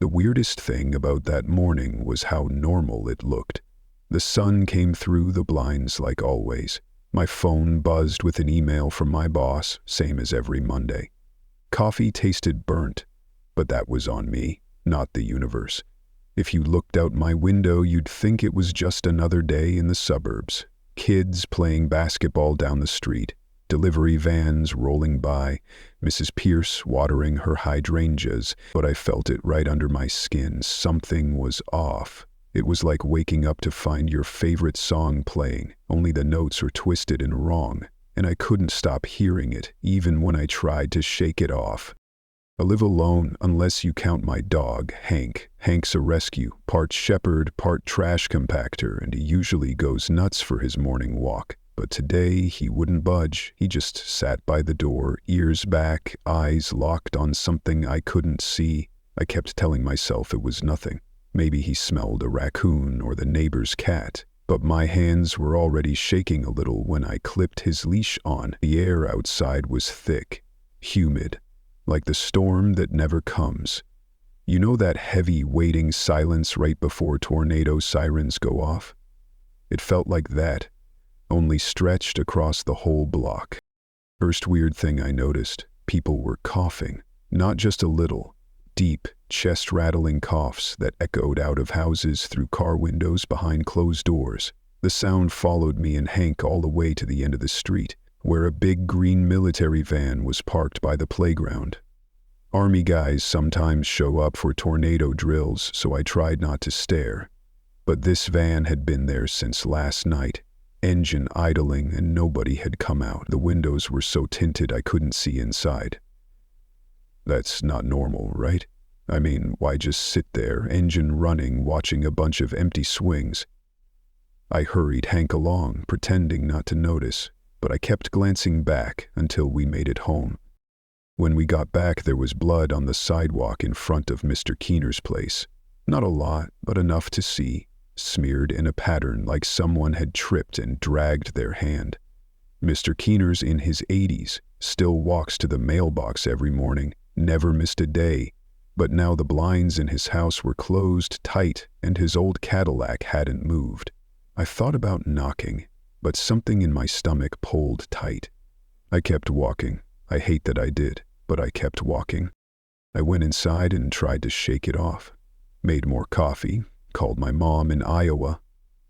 The weirdest thing about that morning was how normal it looked. The sun came through the blinds like always. My phone buzzed with an email from my boss, same as every Monday. Coffee tasted burnt, but that was on me, not the universe. If you looked out my window, you'd think it was just another day in the suburbs. Kids playing basketball down the street, delivery vans rolling by, Mrs. Pierce watering her hydrangeas, but I felt it right under my skin. Something was off. It was like waking up to find your favorite song playing, only the notes were twisted and wrong, and I couldn't stop hearing it, even when I tried to shake it off. I live alone unless you count my dog, Hank. Hank's a rescue, part shepherd, part trash compactor, and he usually goes nuts for his morning walk. But today he wouldn't budge. He just sat by the door, ears back, eyes locked on something I couldn't see. I kept telling myself it was nothing. Maybe he smelled a raccoon or the neighbor's cat. But my hands were already shaking a little when I clipped his leash on. The air outside was thick, humid, like the storm that never comes. You know that heavy, waiting silence right before tornado sirens go off? It felt like that, only stretched across the whole block. First weird thing I noticed, people were coughing, not just a little, deep, chest-rattling coughs that echoed out of houses through car windows behind closed doors. The sound followed me and Hank all the way to the end of the street, where a big green military van was parked by the playground. Army guys sometimes show up for tornado drills, so I tried not to stare. But this van had been there since last night, engine idling, and nobody had come out. The windows were so tinted I couldn't see inside. That's not normal, right? I mean, why just sit there, engine running, watching a bunch of empty swings? I hurried Hank along, pretending not to notice, but I kept glancing back until we made it home. When we got back, there was blood on the sidewalk in front of Mr. Keener's place. Not a lot, but enough to see, smeared in a pattern like someone had tripped and dragged their hand. Mr. Keener's in his 80s, still walks to the mailbox every morning, never missed a day, but now the blinds in his house were closed tight and his old Cadillac hadn't moved. I thought about knocking, but something in my stomach pulled tight. I kept walking. I hate that I did, but I kept walking. I went inside and tried to shake it off. Made more coffee, called my mom in Iowa.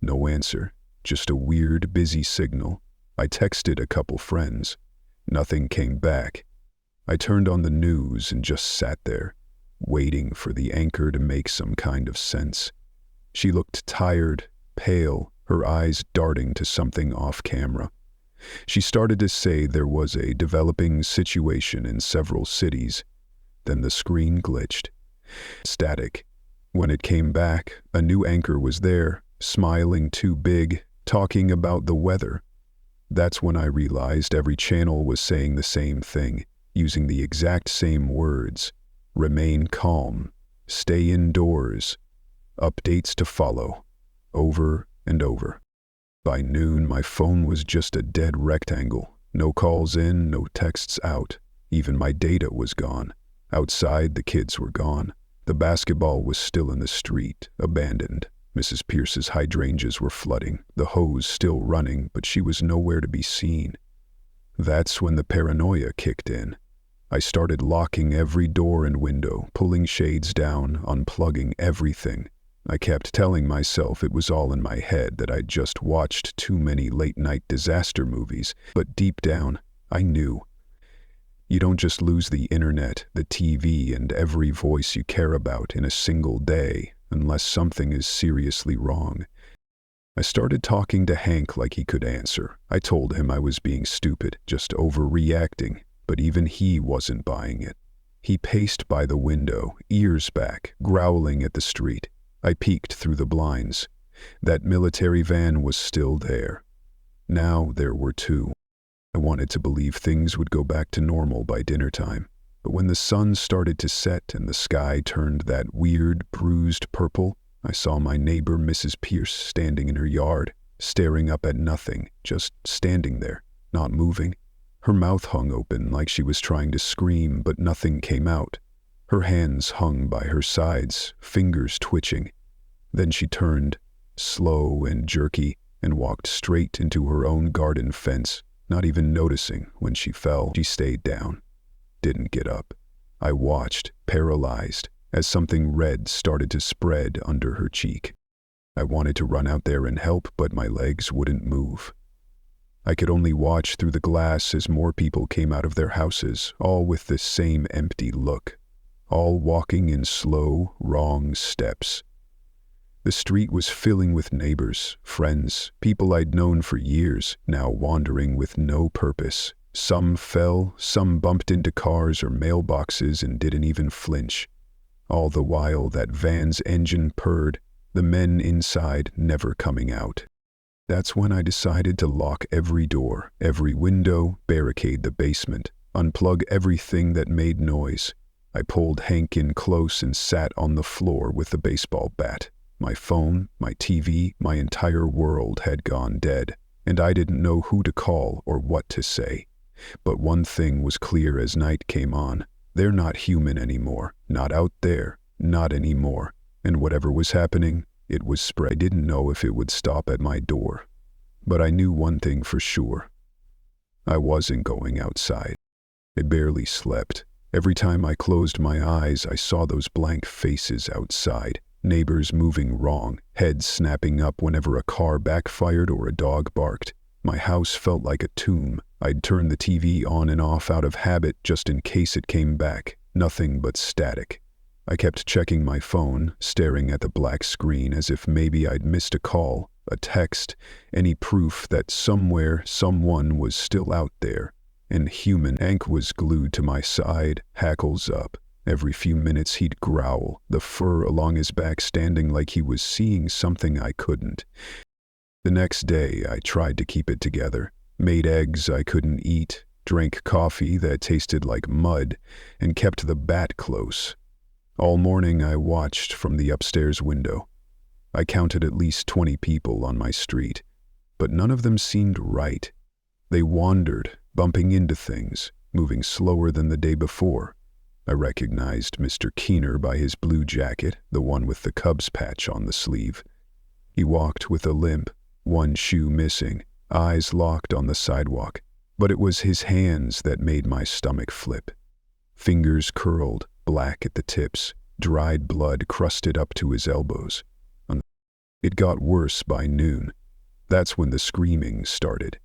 No answer, just a weird, busy signal. I texted a couple friends. Nothing came back. I turned on the news and just sat there, waiting for the anchor to make some kind of sense. She looked tired, pale, her eyes darting to something off camera. She started to say there was a developing situation in several cities. Then the screen glitched. Static. When it came back, a new anchor was there, smiling too big, talking about the weather. That's when I realized every channel was saying the same thing, using the exact same words. Remain calm. Stay indoors. Updates to follow. Over and over. By noon, my phone was just a dead rectangle. No calls in, no texts out. Even my data was gone. Outside, the kids were gone. The basketball was still in the street, abandoned. Mrs. Pierce's hydrangeas were flooding, the hose still running, but she was nowhere to be seen. That's when the paranoia kicked in. I started locking every door and window, pulling shades down, unplugging everything. I kept telling myself it was all in my head, that I'd just watched too many late-night disaster movies, but deep down, I knew. You don't just lose the internet, the TV, and every voice you care about in a single day, unless something is seriously wrong. I started talking to Hank like he could answer. I told him I was being stupid, just overreacting, but even he wasn't buying it. He paced by the window, ears back, growling at the street. I peeked through the blinds. That military van was still there. Now there were two. I wanted to believe things would go back to normal by dinner time, but when the sun started to set and the sky turned that weird, bruised purple, I saw my neighbor Mrs. Pierce standing in her yard, staring up at nothing, just standing there, not moving. Her mouth hung open like she was trying to scream, but nothing came out. Her hands hung by her sides, fingers twitching. Then she turned, slow and jerky, and walked straight into her own garden fence, not even noticing when she fell. She stayed down, didn't get up. I watched, paralyzed, as something red started to spread under her cheek. I wanted to run out there and help, but my legs wouldn't move. I could only watch through the glass as more people came out of their houses, all with this same empty look, all walking in slow, wrong steps. The street was filling with neighbors, friends, people I'd known for years, now wandering with no purpose. Some fell, some bumped into cars or mailboxes and didn't even flinch. All the while that van's engine purred, the men inside never coming out. That's when I decided to lock every door, every window, barricade the basement, unplug everything that made noise. I pulled Hank in close and sat on the floor with the baseball bat. My phone, my TV, my entire world had gone dead, and I didn't know who to call or what to say. But one thing was clear as night came on. They're not human anymore, not out there, not anymore. And whatever was happening, it was spread. I didn't know if it would stop at my door. But I knew one thing for sure. I wasn't going outside. I barely slept. Every time I closed my eyes, I saw those blank faces outside. Neighbors moving wrong, heads snapping up whenever a car backfired or a dog barked. My house felt like a tomb. I'd turn the TV on and off out of habit just in case it came back. Nothing but static. I kept checking my phone, staring at the black screen as if maybe I'd missed a call, a text, any proof that somewhere, someone was still out there. And human. Hank was glued to my side, hackles up. Every few minutes he'd growl, the fur along his back standing like he was seeing something I couldn't. The next day I tried to keep it together, made eggs I couldn't eat, drank coffee that tasted like mud, and kept the bat close. All morning I watched from the upstairs window. I counted at least 20 people on my street, but none of them seemed right. They wandered, bumping into things, moving slower than the day before. I recognized Mr. Keener by his blue jacket, the one with the Cubs patch on the sleeve. He walked with a limp, one shoe missing, eyes locked on the sidewalk, but it was his hands that made my stomach flip. Fingers curled, black at the tips, dried blood crusted up to his elbows. It got worse by noon. That's when the screaming started.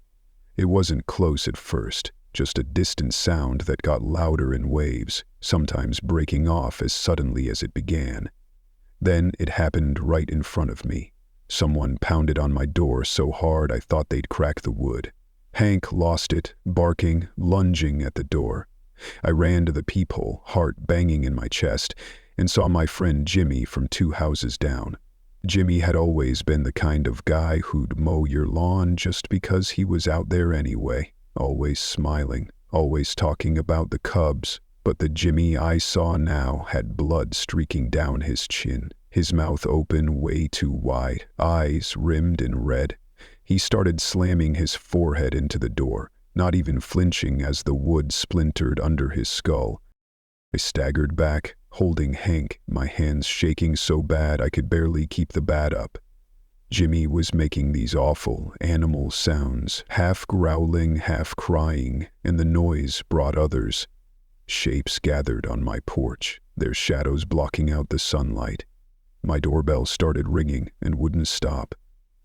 It wasn't close at first, just a distant sound that got louder in waves, sometimes breaking off as suddenly as it began. Then it happened right in front of me. Someone pounded on my door so hard I thought they'd crack the wood. Hank lost it, barking, lunging at the door. I ran to the peephole, heart banging in my chest, and saw my friend Jimmy from 2 houses down. Jimmy had always been the kind of guy who'd mow your lawn just because he was out there anyway, always smiling, always talking about the Cubs, but the Jimmy I saw now had blood streaking down his chin, his mouth open way too wide, eyes rimmed in red. He started slamming his forehead into the door, not even flinching as the wood splintered under his skull. I staggered back, holding Hank, my hands shaking so bad I could barely keep the bat up. Jimmy was making these awful animal sounds, half growling, half crying, and the noise brought others. Shapes gathered on my porch, their shadows blocking out the sunlight. My doorbell started ringing and wouldn't stop.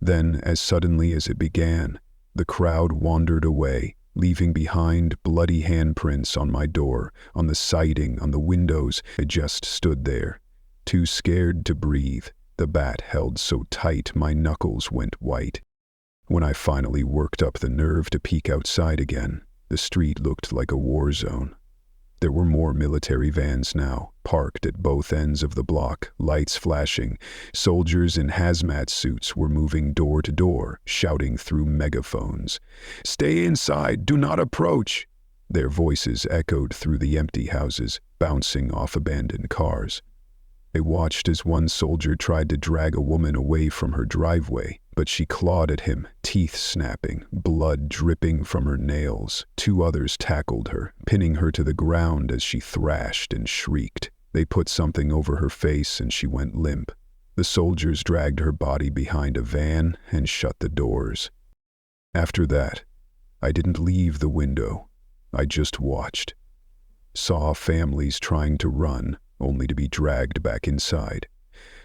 Then, as suddenly as it began, the crowd wandered away, leaving behind bloody handprints on my door, on the siding, on the windows. I just stood there, too scared to breathe, the bat held so tight my knuckles went white. When I finally worked up the nerve to peek outside again, the street looked like a war zone. There were more military vans now, parked at both ends of the block, lights flashing. Soldiers in hazmat suits were moving door to door, shouting through megaphones. "Stay inside, do not approach!" Their voices echoed through the empty houses, bouncing off abandoned cars. I watched as one soldier tried to drag a woman away from her driveway, but she clawed at him, teeth snapping, blood dripping from her nails. 2 others tackled her, pinning her to the ground as she thrashed and shrieked. They put something over her face and she went limp. The soldiers dragged her body behind a van and shut the doors. After that, I didn't leave the window. I just watched. Saw families trying to run, only to be dragged back inside.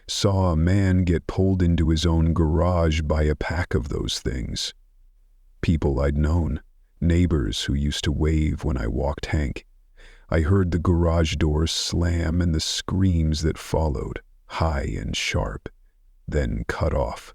Saw a man get pulled into his own garage by a pack of those things. People I'd known, neighbors who used to wave when I walked Hank. I heard the garage doors slam and the screams that followed, high and sharp, then cut off.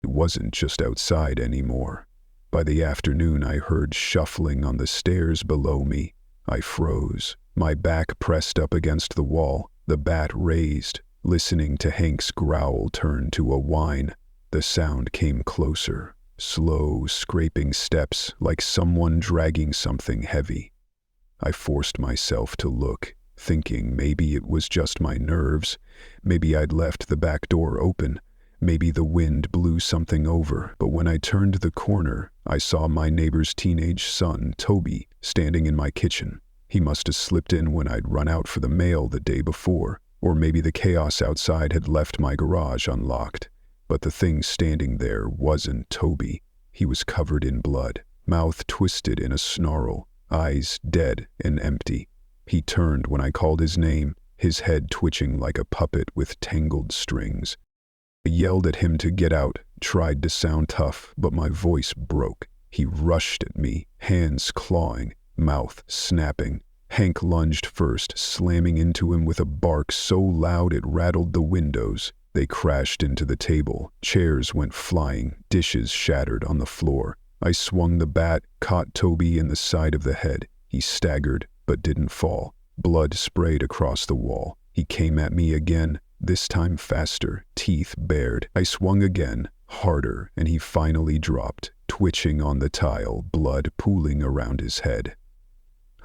It wasn't just outside anymore. By the afternoon, I heard shuffling on the stairs below me. I froze, my back pressed up against the wall, the bat raised, listening to Hank's growl turn to a whine. The sound came closer, slow, scraping steps like someone dragging something heavy. I forced myself to look, thinking maybe it was just my nerves, maybe I'd left the back door open, maybe the wind blew something over. But when I turned the corner, I saw my neighbor's teenage son, Toby, standing in my kitchen. He must have slipped in when I'd run out for the mail the day before, or maybe the chaos outside had left my garage unlocked. But the thing standing there wasn't Toby. He was covered in blood, mouth twisted in a snarl, eyes dead and empty. He turned when I called his name, his head twitching like a puppet with tangled strings. I yelled at him to get out, tried to sound tough, but my voice broke. He rushed at me, hands clawing, mouth snapping. Hank lunged first, slamming into him with a bark so loud it rattled the windows. They crashed into the table. Chairs went flying, dishes shattered on the floor. I swung the bat, caught Toby in the side of the head. He staggered, but didn't fall. Blood sprayed across the wall. He came at me again, this time faster, teeth bared. I swung again, harder, and he finally dropped, twitching on the tile, blood pooling around his head.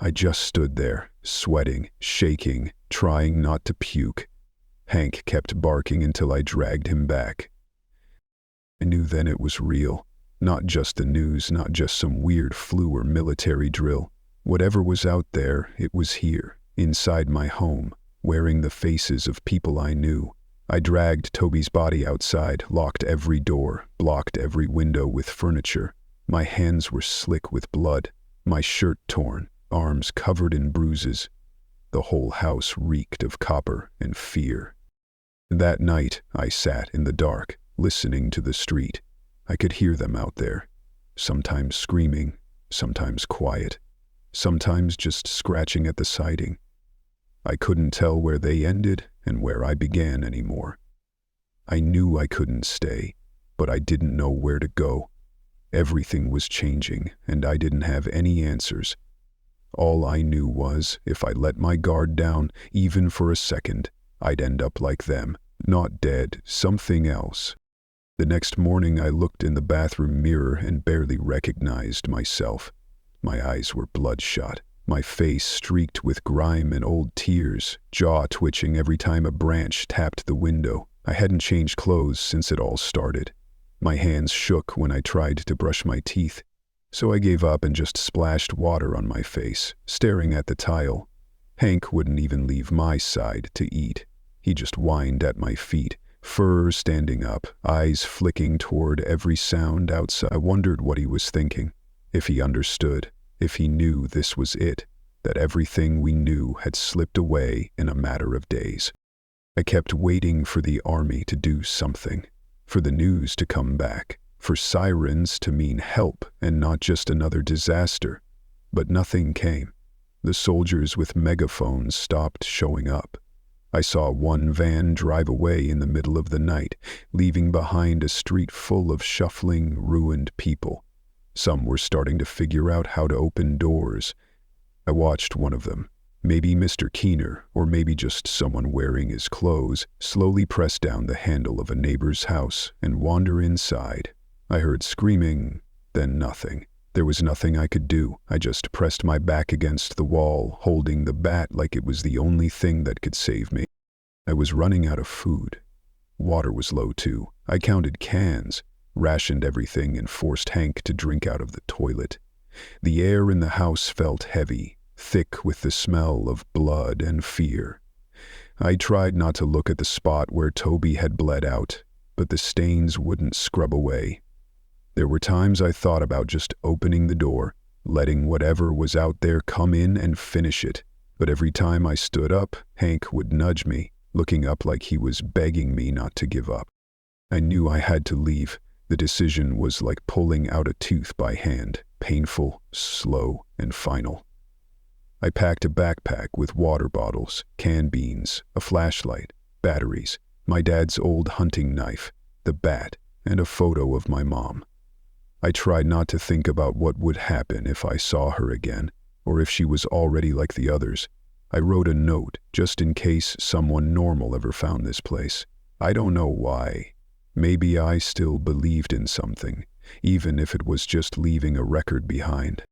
I just stood there, sweating, shaking, trying not to puke. Hank kept barking until I dragged him back. I knew then it was real. Not just the news, not just some weird flu or military drill. Whatever was out there, it was here, inside my home, wearing the faces of people I knew. I dragged Toby's body outside, locked every door, blocked every window with furniture. My hands were slick with blood, my shirt torn, arms covered in bruises. The whole house reeked of copper and fear. That night, I sat in the dark, listening to the street. I could hear them out there, sometimes screaming, sometimes quiet, sometimes just scratching at the siding. I couldn't tell where they ended and where I began anymore. I knew I couldn't stay, but I didn't know where to go. Everything was changing, and I didn't have any answers. All I knew was, if I let my guard down, even for a second, I'd end up like them, not dead, something else. The next morning I looked in the bathroom mirror and barely recognized myself. My eyes were bloodshot, my face streaked with grime and old tears, jaw twitching every time a branch tapped the window. I hadn't changed clothes since it all started. My hands shook when I tried to brush my teeth, so I gave up and just splashed water on my face, staring at the tile. Hank wouldn't even leave my side to eat. He just whined at my feet, fur standing up, eyes flicking toward every sound outside. I wondered what he was thinking, if he understood, if he knew this was it, that everything we knew had slipped away in a matter of days. I kept waiting for the army to do something, for the news to come back, for sirens to mean help and not just another disaster. But nothing came. The soldiers with megaphones stopped showing up. I saw one van drive away in the middle of the night, leaving behind a street full of shuffling, ruined people. Some were starting to figure out how to open doors. I watched one of them, maybe Mr. Keener, or maybe just someone wearing his clothes, slowly press down the handle of a neighbor's house and wander inside. I heard screaming, then nothing. There was nothing I could do. I just pressed my back against the wall, holding the bat like it was the only thing that could save me. I was running out of food. Water was low too. I counted cans, rationed everything, and forced Hank to drink out of the toilet. The air in the house felt heavy, thick with the smell of blood and fear. I tried not to look at the spot where Toby had bled out, but the stains wouldn't scrub away. There were times I thought about just opening the door, letting whatever was out there come in and finish it. But every time I stood up, Hank would nudge me, looking up like he was begging me not to give up. I knew I had to leave. The decision was like pulling out a tooth by hand, painful, slow, and final. I packed a backpack with water bottles, canned beans, a flashlight, batteries, my dad's old hunting knife, the bat, and a photo of my mom. I tried not to think about what would happen if I saw her again, or if she was already like the others. I wrote a note just in case someone normal ever found this place. I don't know why. Maybe I still believed in something, even if it was just leaving a record behind.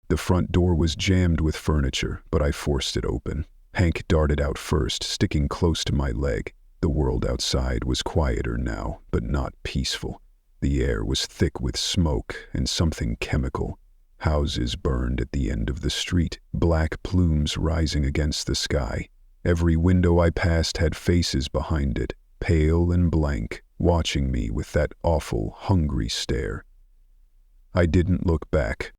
The front door was jammed with furniture, but I forced it open. Hank darted out first, sticking close to my leg. The world outside was quieter now, but not peaceful. The air was thick with smoke and something chemical. Houses burned at the end of the street, black plumes rising against the sky. Every window I passed had faces behind it, pale and blank, watching me with that awful, hungry stare. I didn't look back.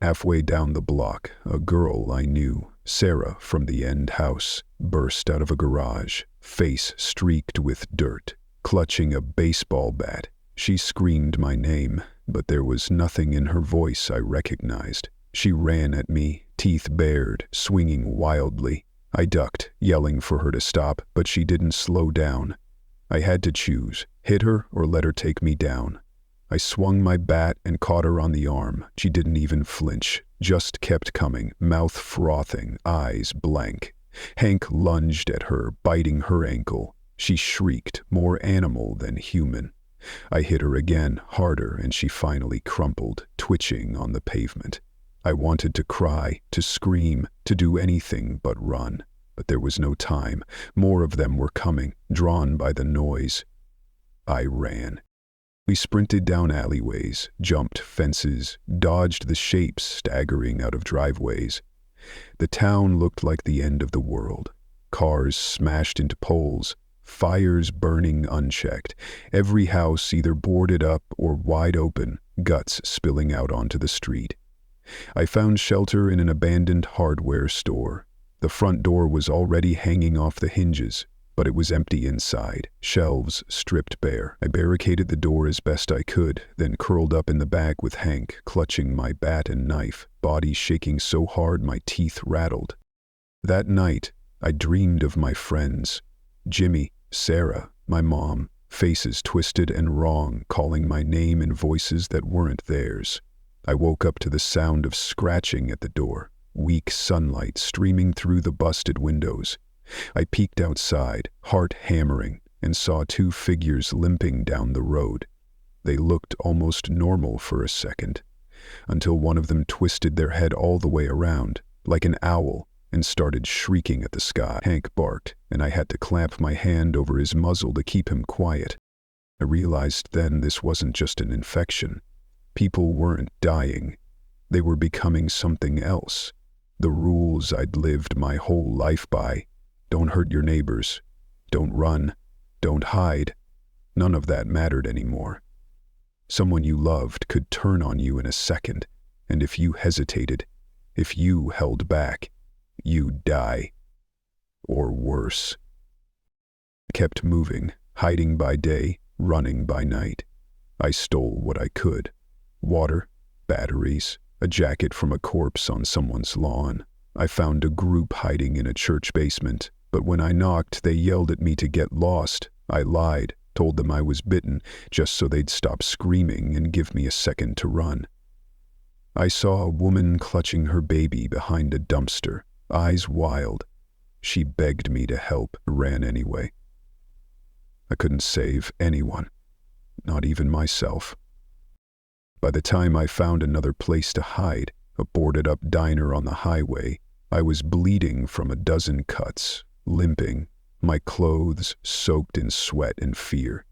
Halfway down the block, a girl I knew, Sarah from the end house, burst out of a garage, face streaked with dirt, clutching a baseball bat. She screamed my name, but there was nothing in her voice I recognized. She ran at me, teeth bared, swinging wildly. I ducked, yelling for her to stop, but she didn't slow down. I had to choose, hit her or let her take me down. I swung my bat and caught her on the arm. She didn't even flinch, just kept coming, mouth frothing, eyes blank. Hank lunged at her, biting her ankle. She shrieked, more animal than human. I hit her again, harder, and she finally crumpled, twitching on the pavement. I wanted to cry, to scream, to do anything but run. But there was no time. More of them were coming, drawn by the noise. I ran. We sprinted down alleyways, jumped fences, dodged the shapes staggering out of driveways. The town looked like the end of the world. Cars smashed into poles, fires burning unchecked, every house either boarded up or wide open, guts spilling out onto the street. I found shelter in an abandoned hardware store. The front door was already hanging off the hinges, but it was empty inside, shelves stripped bare. I barricaded the door as best I could, then curled up in the bag with Hank, clutching my bat and knife, body shaking so hard my teeth rattled. That night, I dreamed of my friends. Jimmy, Sarah, my mom, faces twisted and wrong, calling my name in voices that weren't theirs. I woke up to the sound of scratching at the door, weak sunlight streaming through the busted windows. I peeked outside, heart hammering, and saw two figures limping down the road. They looked almost normal for a second, until one of them twisted their head all the way around, like an owl, and started shrieking at the sky. Hank barked, and I had to clamp my hand over his muzzle to keep him quiet. I realized then this wasn't just an infection. People weren't dying. They were becoming something else. The rules I'd lived my whole life by. Don't hurt your neighbors. Don't run. Don't hide. None of that mattered anymore. Someone you loved could turn on you in a second, and if you hesitated, if you held back, you'd die. Or worse. I kept moving, hiding by day, running by night. I stole what I could. Water, batteries, a jacket from a corpse on someone's lawn. I found a group hiding in a church basement, but when I knocked, they yelled at me to get lost. I lied, told them I was bitten, just so they'd stop screaming and give me a second to run. I saw a woman clutching her baby behind a dumpster, eyes wild. She begged me to help, ran anyway. I couldn't save anyone, not even myself. By the time I found another place to hide, a boarded-up diner on the highway, I was bleeding from a dozen cuts, limping, my clothes soaked in sweat and fear.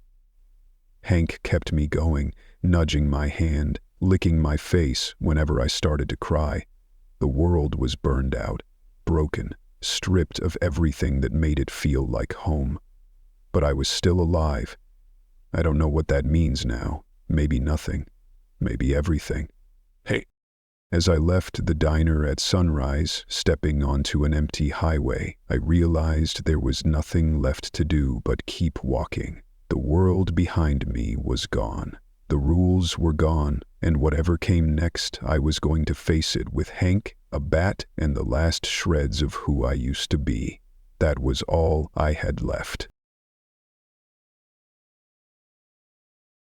Hank kept me going, nudging my hand, licking my face whenever I started to cry. The world was burned out, broken, stripped of everything that made it feel like home. But I was still alive. I don't know what that means now. Maybe nothing. Maybe everything. Hey. As I left the diner at sunrise, stepping onto an empty highway, I realized there was nothing left to do but keep walking. The world behind me was gone. The rules were gone, and whatever came next, I was going to face it with Hank, a bat, and the last shreds of who I used to be. That was all I had left.